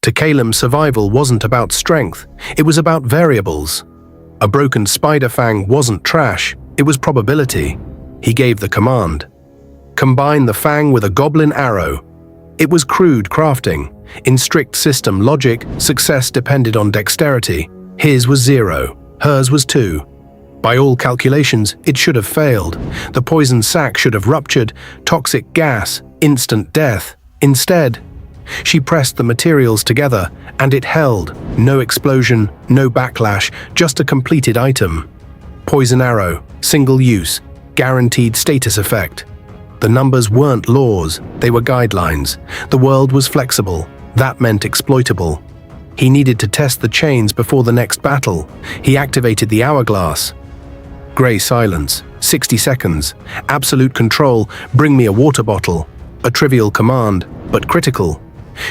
To Calum, survival wasn't about strength, it was about variables. A broken spider fang wasn't trash, it was probability. He gave the command. Combine the fang with a goblin arrow. It was crude crafting. In strict system logic, success depended on dexterity. His was 0, hers was 2. By all calculations, it should have failed. The poison sac should have ruptured, toxic gas, instant death. Instead, she pressed the materials together, and it held. No explosion, no backlash, just a completed item. Poison arrow, single use, guaranteed status effect. The numbers weren't laws, they were guidelines. The world was flexible. That meant exploitable. He needed to test the chains before the next battle. He activated the hourglass. Grey silence, 60 seconds, absolute control, bring me a water bottle. A trivial command, but critical.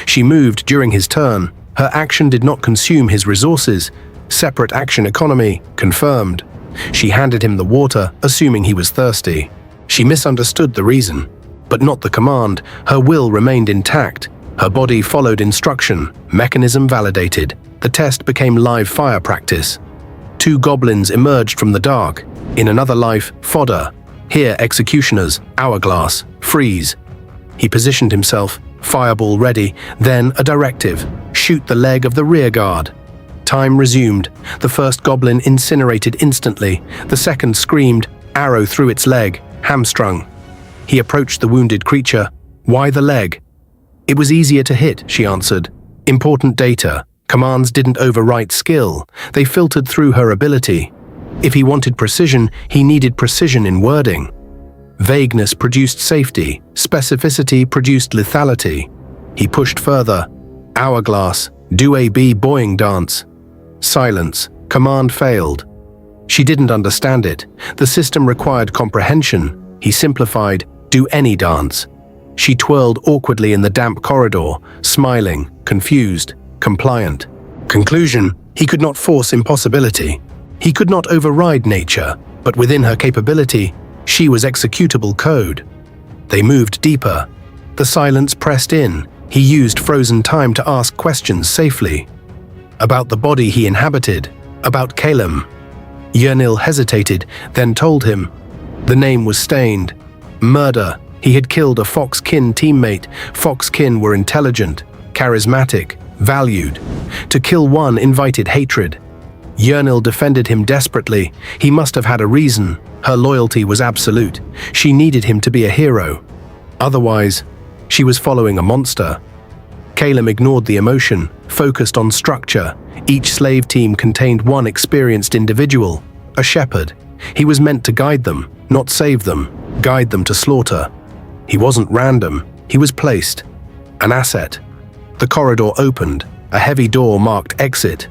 She moved during his turn. Her action did not consume his resources. Separate action economy, confirmed. She handed him the water, assuming he was thirsty. She misunderstood the reason, but not the command. Her will remained intact. Her body followed instruction, mechanism validated. The test became live fire practice. 2 goblins emerged from the dark. In another life, fodder. Here, executioners, hourglass, freeze. He positioned himself, fireball ready, then a directive. Shoot the leg of the rear guard. Time resumed. The first goblin incinerated instantly. The second screamed, arrow through its leg, hamstrung. He approached the wounded creature. Why the leg? It was easier to hit, she answered. Important data. Commands didn't overwrite skill. They filtered through her ability. If he wanted precision, he needed precision in wording. Vagueness produced safety. Specificity produced lethality. He pushed further. Hourglass. Do a B boying dance. Silence. Command failed. She didn't understand it. The system required comprehension. He simplified. Do any dance. She twirled awkwardly in the damp corridor, smiling, confused, compliant. Conclusion: he could not force impossibility. He could not override nature, but within her capability, she was executable code. They moved deeper. The silence pressed in. He used frozen time to ask questions safely. About the body he inhabited, about Calum. Yernil hesitated, then told him. The name was stained. Murder. He had killed a Fox-kin teammate. Fox-kin were intelligent, charismatic, valued. To kill one invited hatred. Yernil defended him desperately. He must have had a reason. Her loyalty was absolute. She needed him to be a hero. Otherwise, she was following a monster. Calum ignored the emotion, focused on structure. Each slave team contained one experienced individual, a shepherd. He was meant to guide them, not save them, guide them to slaughter. He wasn't random, he was placed. An asset. The corridor opened, a heavy door marked exit.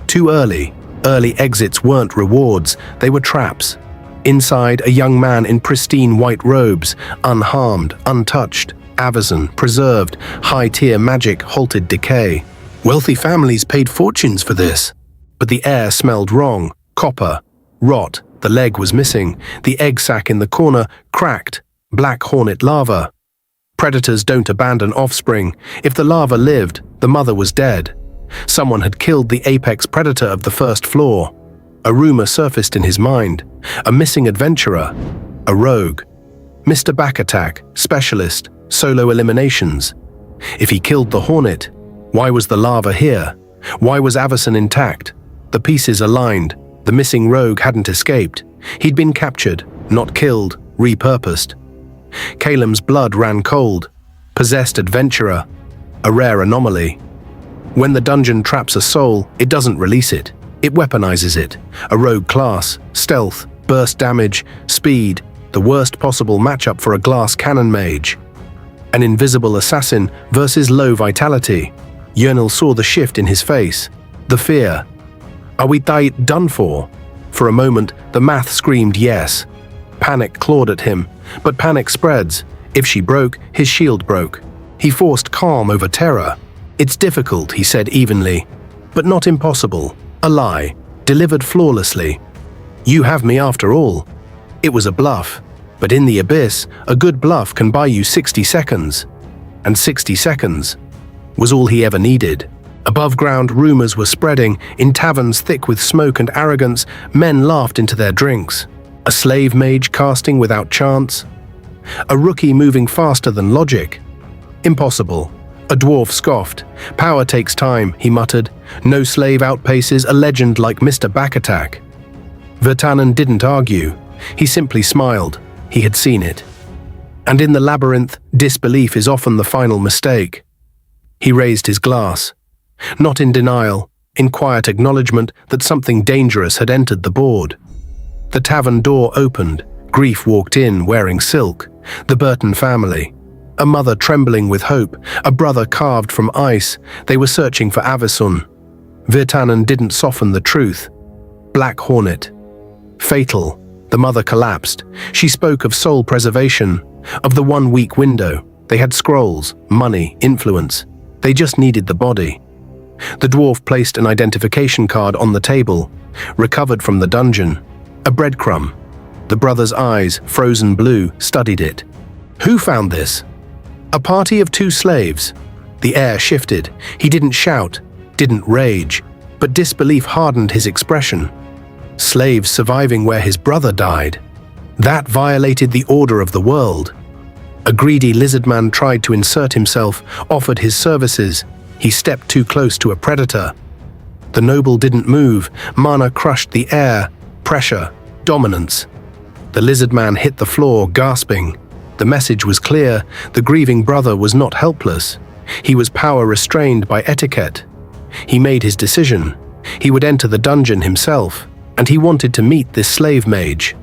Too early. Early exits weren't rewards, they were traps. Inside, a young man in pristine white robes, unharmed, untouched, Avazon, preserved, high-tier magic halted decay. Wealthy families paid fortunes for this. But the air smelled wrong, copper, rot, the leg was missing, the egg sac in the corner cracked, black hornet larva. Predators don't abandon offspring. If the larva lived, the mother was dead. Someone had killed the apex predator of the first floor. A rumor surfaced in his mind. A missing adventurer. A rogue. Mr. Back Attack, specialist, solo eliminations. If he killed the hornet, why was the larva here? Why was Avazon intact? The pieces aligned. The missing rogue hadn't escaped. He'd been captured, not killed, repurposed. Calum's blood ran cold. Possessed adventurer. A rare anomaly. When the dungeon traps a soul, it doesn't release it. It weaponizes it. A rogue class, stealth, burst damage, speed, the worst possible matchup for a glass cannon mage. An invisible assassin versus low vitality. Yernil saw the shift in his face. The fear. Are we done for? For a moment, the math screamed yes. Panic clawed at him, but panic spreads. If she broke, his shield broke. He forced calm over terror. It's difficult, he said evenly, but not impossible. A lie, delivered flawlessly. You have me after all. It was a bluff, but in the abyss, a good bluff can buy you 60 seconds. And 60 seconds was all he ever needed. Above ground, rumors were spreading. In taverns thick with smoke and arrogance, men laughed into their drinks. A slave mage casting without chance? A rookie moving faster than logic? Impossible. A dwarf scoffed. Power takes time, he muttered. No slave outpaces a legend like Mr. Backattack. Virtanen didn't argue. He simply smiled. He had seen it. And in the labyrinth, disbelief is often the final mistake. He raised his glass. Not in denial, in quiet acknowledgement that something dangerous had entered the board. The tavern door opened. Grief walked in, wearing silk. The Burton family. A mother trembling with hope, a brother carved from ice. They were searching for Avisun. Virtanen didn't soften the truth. Black Hornet. Fatal. The mother collapsed. She spoke of soul preservation, of the 1 week window. They had scrolls, money, influence. They just needed the body. The dwarf placed an identification card on the table, recovered from the dungeon. A breadcrumb. The brother's eyes, frozen blue, studied it. Who found this? A party of 2 slaves. The air shifted. He didn't shout, didn't rage, but disbelief hardened his expression. Slaves surviving where his brother died. That violated the order of the world. A greedy lizardman tried to insert himself, offered his services. He stepped too close to a predator. The noble didn't move. Mana crushed the air. Pressure. Dominance. The lizardman hit the floor, gasping. The message was clear. The grieving brother was not helpless. He was power restrained by etiquette. He made his decision. He would enter the dungeon himself, and he wanted to meet this slave mage.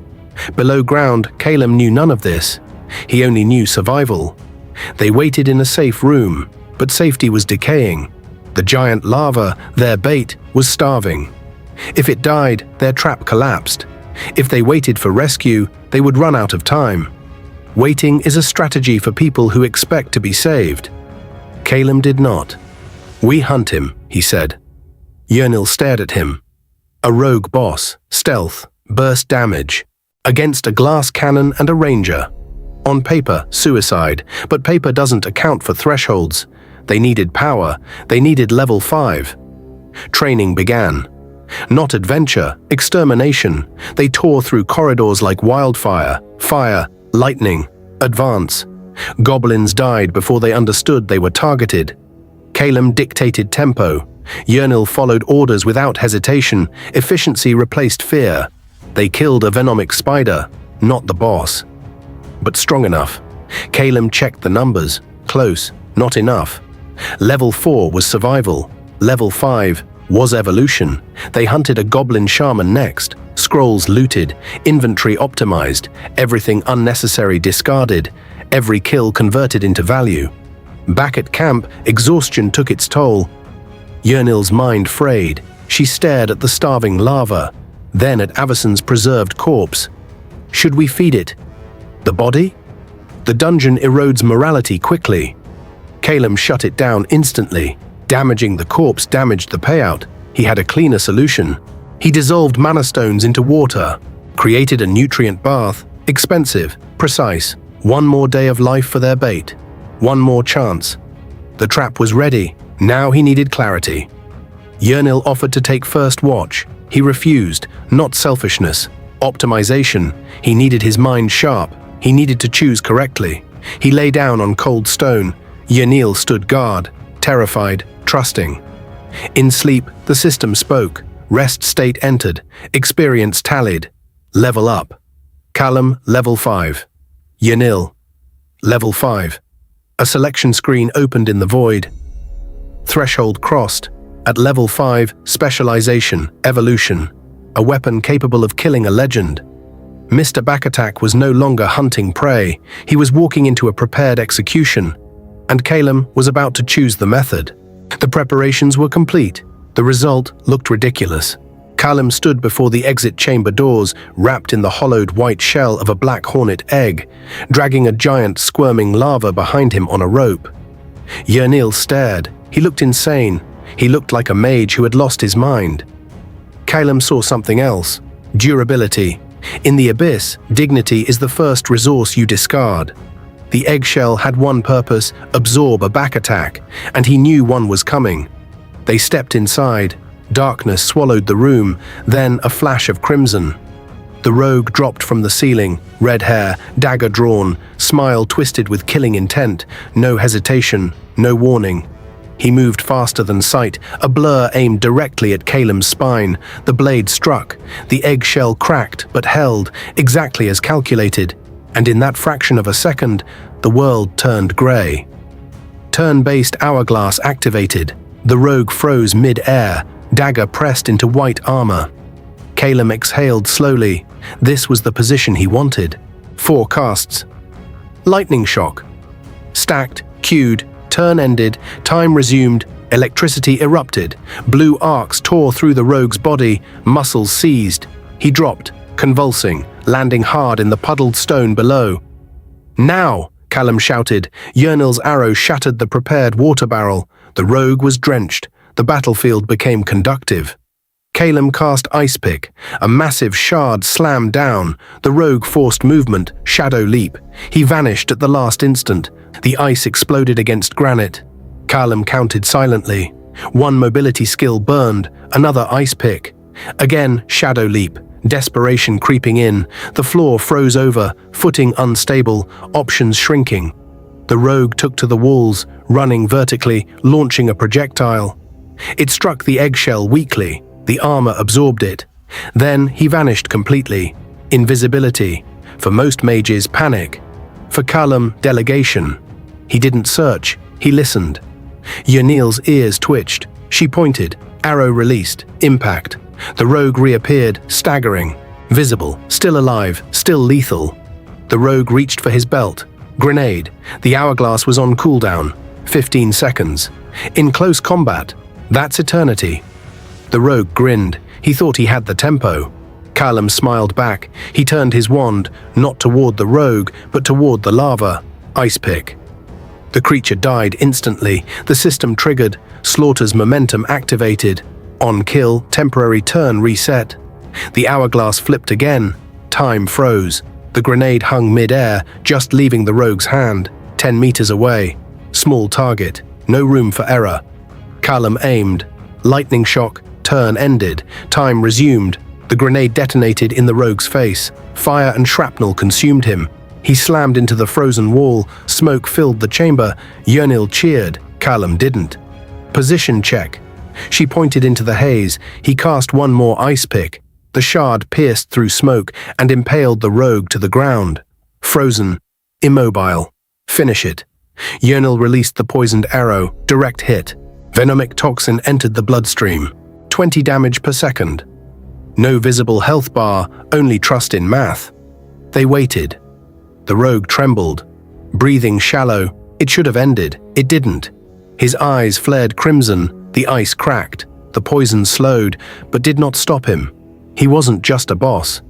Below ground, Calem knew none of this. He only knew survival. They waited in a safe room, but safety was decaying. The giant lava, their bait, was starving. If it died, their trap collapsed. If they waited for rescue, they would run out of time. Waiting is a strategy for people who expect to be saved. Calem did not. "We hunt him," he said. Yernil stared at him. A rogue boss, stealth, burst damage. Against a glass cannon and a ranger. On paper, suicide, but paper doesn't account for thresholds. They needed power. They needed level 5. Training began. Not adventure, extermination. They tore through corridors like wildfire. Fire, lightning, advance. Goblins died before they understood they were targeted. Calem dictated tempo. Yernil followed orders without hesitation. Efficiency replaced fear. They killed a venomic spider, not the boss. But strong enough. Calem checked the numbers. Close, not enough. Level 4 was survival. Level 5 was evolution. They hunted a goblin shaman next. Scrolls looted, inventory optimized, everything unnecessary discarded, every kill converted into value. Back at camp, exhaustion took its toll. Yernil's mind frayed. She stared at the starving lava, then at Avisun's preserved corpse. Should we feed it? The body? The dungeon erodes morality quickly. Calem shut it down instantly. Damaging the corpse damaged the payout. He had a cleaner solution. He dissolved mana stones into water, created a nutrient bath, expensive, precise. 1 more day of life for their bait. 1 more chance. The trap was ready. Now he needed clarity. Yernil offered to take first watch. He refused, not selfishness. Optimization. He needed his mind sharp. He needed to choose correctly. He lay down on cold stone. Yernil stood guard, terrified, trusting. In sleep, the system spoke. Rest state entered. Experience tallied. Level up. Calem, level 5. Yernil, level 5. A selection screen opened in the void. Threshold crossed. At level 5, specialization, evolution. A weapon capable of killing a legend. Mr. Backattack was no longer hunting prey. He was walking into a prepared execution. And Calem was about to choose the method. The preparations were complete. The result looked ridiculous. Calem stood before the exit chamber doors, wrapped in the hollowed white shell of a black hornet egg, dragging a giant squirming lava behind him on a rope. Yernil stared. He looked insane. He looked like a mage who had lost his mind. Calem saw something else. Durability. In the abyss, dignity is the first resource you discard. The eggshell had one purpose: absorb a back attack, and he knew one was coming. They stepped inside. Darkness swallowed the room, then a flash of crimson. The rogue dropped from the ceiling, red hair, dagger drawn, smile twisted with killing intent, no hesitation, no warning. He moved faster than sight, a blur aimed directly at Calem's spine. The blade struck. The eggshell cracked, but held, exactly as calculated. And in that fraction of a second, the world turned grey. Turn-based hourglass activated. The rogue froze mid-air, dagger pressed into white armor. Calem exhaled slowly. This was the position he wanted. 4 casts. Lightning shock. Stacked, queued, turn ended, time resumed, electricity erupted. Blue arcs tore through the rogue's body, muscles seized. He dropped, convulsing, landing hard in the puddled stone below. "Now!" Calem shouted. Yernil's arrow shattered the prepared water barrel. The rogue was drenched. The battlefield became conductive. Calem cast Ice Pick. A massive shard slammed down. The rogue forced movement, shadow leap. He vanished at the last instant. The ice exploded against granite. Calem counted silently. 1 mobility skill burned, another Ice Pick. Again, shadow leap. Desperation creeping in. The floor froze over, footing unstable, options shrinking. The rogue took to the walls, running vertically, launching a projectile. It struck the eggshell weakly. The armor absorbed it. Then he vanished completely. Invisibility. For most mages, panic. For Calem, delegation. He didn't search, he listened. Yernil's ears twitched. She pointed. Arrow released. Impact. The rogue reappeared, staggering. Visible, still alive, still lethal. The rogue reached for his belt. Grenade. The hourglass was on cooldown. 15 seconds. In close combat. That's eternity. The rogue grinned. He thought he had the tempo. Calem smiled back. He turned his wand, not toward the rogue, but toward the lava. Ice Pick. The creature died instantly. The system triggered. Slaughter's momentum activated. On kill, temporary turn reset. The hourglass flipped again. Time froze. The grenade hung mid-air, just leaving the rogue's hand, 10 meters away. Small target. No room for error. Calem aimed. Lightning shock. Turn ended. Time resumed. The grenade detonated in the rogue's face. Fire and shrapnel consumed him. He slammed into the frozen wall. Smoke filled the chamber. Yernil cheered. Calem didn't. Position check. She pointed into the haze. He cast 1 more Ice Pick. The shard pierced through smoke and impaled the rogue to the ground. Frozen. Immobile. Finish it. Yernil released the poisoned arrow. Direct hit. Venomic toxin entered the bloodstream. 20 damage per second. No visible health bar, only trust in math. They waited. The rogue trembled. Breathing shallow. It should have ended. It didn't. His eyes flared crimson. The ice cracked. The poison slowed, but did not stop him. He wasn't just a boss.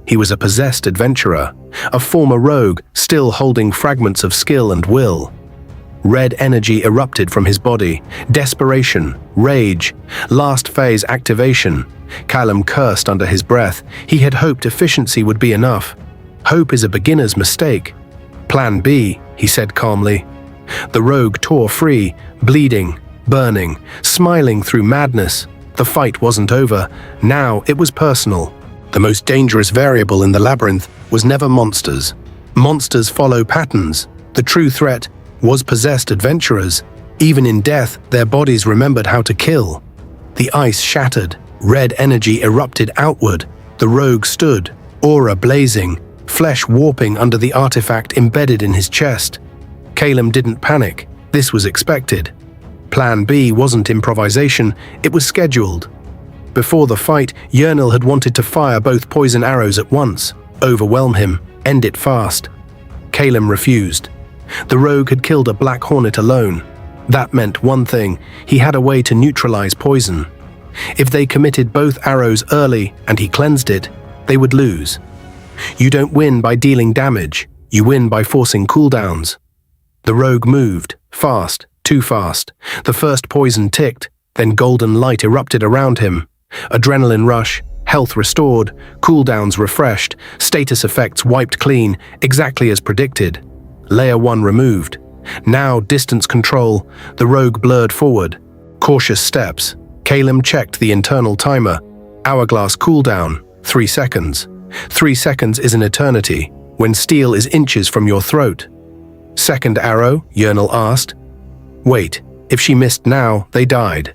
He was a possessed adventurer, a former rogue still holding fragments of skill and will. Red energy erupted from his body. Desperation, rage, last phase activation. Calem cursed under his breath. He had hoped efficiency would be enough. Hope is a beginner's mistake. Plan B, he said calmly. The rogue tore free, bleeding, burning, smiling through madness. The fight wasn't over. Now it was personal. The most dangerous variable in the labyrinth was never monsters. Monsters follow patterns. The true threat was possessed adventurers. Even in death, their bodies remembered how to kill. The ice shattered. Red energy erupted outward. The rogue stood, aura blazing, flesh warping under the artifact embedded in his chest. Calem didn't panic. This was expected. Plan B wasn't improvisation, it was scheduled. Before the fight, Yernil had wanted to fire both poison arrows at once, overwhelm him, end it fast. Calem refused. The rogue had killed a black hornet alone. That meant one thing: he had a way to neutralize poison. If they committed both arrows early and he cleansed it, they would lose. You don't win by dealing damage, you win by forcing cooldowns. The rogue moved, fast, too fast. The first poison ticked, then golden light erupted around him. Adrenaline rush, health restored, cooldowns refreshed, status effects wiped clean, exactly as predicted. Layer 1 removed. Now distance control. The rogue blurred forward. Cautious steps. Caleb checked the internal timer. Hourglass cooldown, 3 seconds. 3 seconds is an eternity, when steel is inches from your throat. Second arrow, Yernal asked. Wait, if she missed now, they died.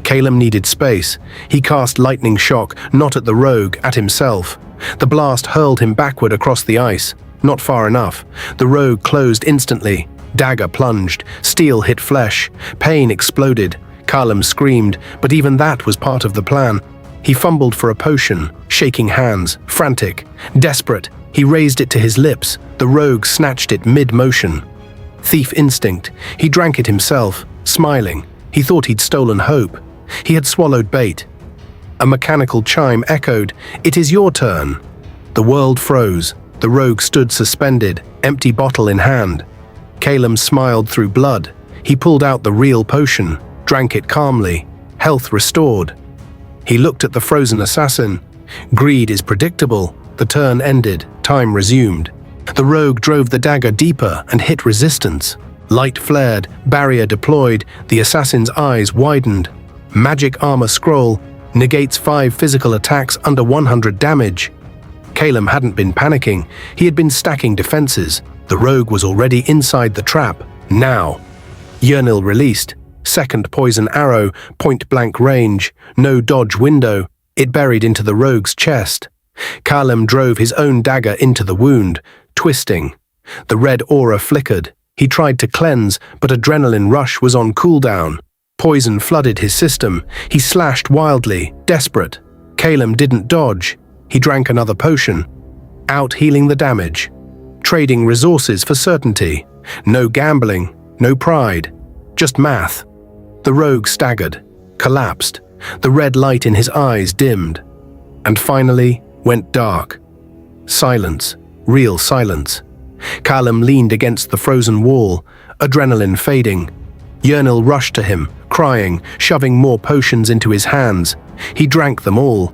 Caleb needed space. He cast lightning shock, not at the rogue, at himself. The blast hurled him backward across the ice. Not far enough. The rogue closed instantly. Dagger plunged. Steel hit flesh. Pain exploded. Caleb screamed, but even that was part of the plan. He fumbled for a potion, shaking hands, frantic, desperate. He raised it to his lips. The rogue snatched it mid-motion. Thief instinct. He drank it himself, smiling. He thought he'd stolen hope. He had swallowed bait. A mechanical chime echoed, "It is your turn." The world froze. The rogue stood suspended, empty bottle in hand. Caleb smiled through blood. He pulled out the real potion, drank it calmly. Health restored. He looked at the frozen assassin. Greed is predictable. The turn ended. Time resumed. The rogue drove the dagger deeper and hit resistance. Light flared, barrier deployed, the assassin's eyes widened. Magic armor scroll negates 5 physical attacks under 100 damage. Caleb hadn't been panicking. He had been stacking defenses. The rogue was already inside the trap. Now. Yernal released. Second poison arrow, point-blank range, no dodge window. It buried into the rogue's chest. Caleb drove his own dagger into the wound, twisting. The red aura flickered. He tried to cleanse, but adrenaline rush was on cooldown. Poison flooded his system. He slashed wildly, desperate. Caleb didn't dodge. He drank another potion. Out healing the damage. Trading resources for certainty. No gambling, no pride. Just math. The rogue staggered, collapsed. The red light in his eyes dimmed. And finally went dark. Silence. Real silence. Caleb leaned against the frozen wall, adrenaline fading. Yernal rushed to him, crying, shoving more potions into his hands. He drank them all.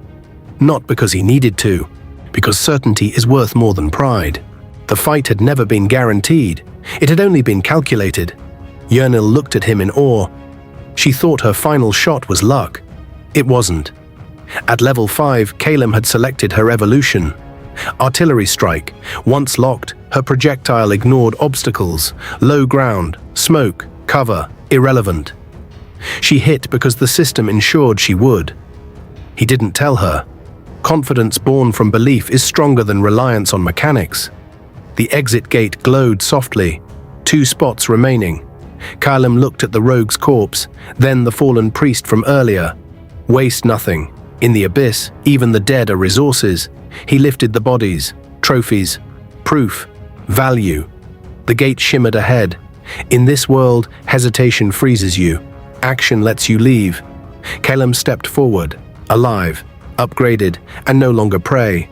Not because he needed to, because certainty is worth more than pride. The fight had never been guaranteed. It had only been calculated. Yernal looked at him in awe. She thought her final shot was luck. It wasn't. At level 5, Caleb had selected her evolution. Artillery strike. Once locked, her projectile ignored obstacles. Low ground, smoke, cover, irrelevant. She hit because the system ensured she would. He didn't tell her. Confidence born from belief is stronger than reliance on mechanics. The exit gate glowed softly. 2 spots remaining. Caleb looked at the rogue's corpse, then the fallen priest from earlier. Waste nothing. In the abyss, even the dead are resources. He lifted the bodies, trophies, proof, value. The gate shimmered ahead. In this world, hesitation freezes you. Action lets you leave. Caleb stepped forward, alive, upgraded, and no longer prey.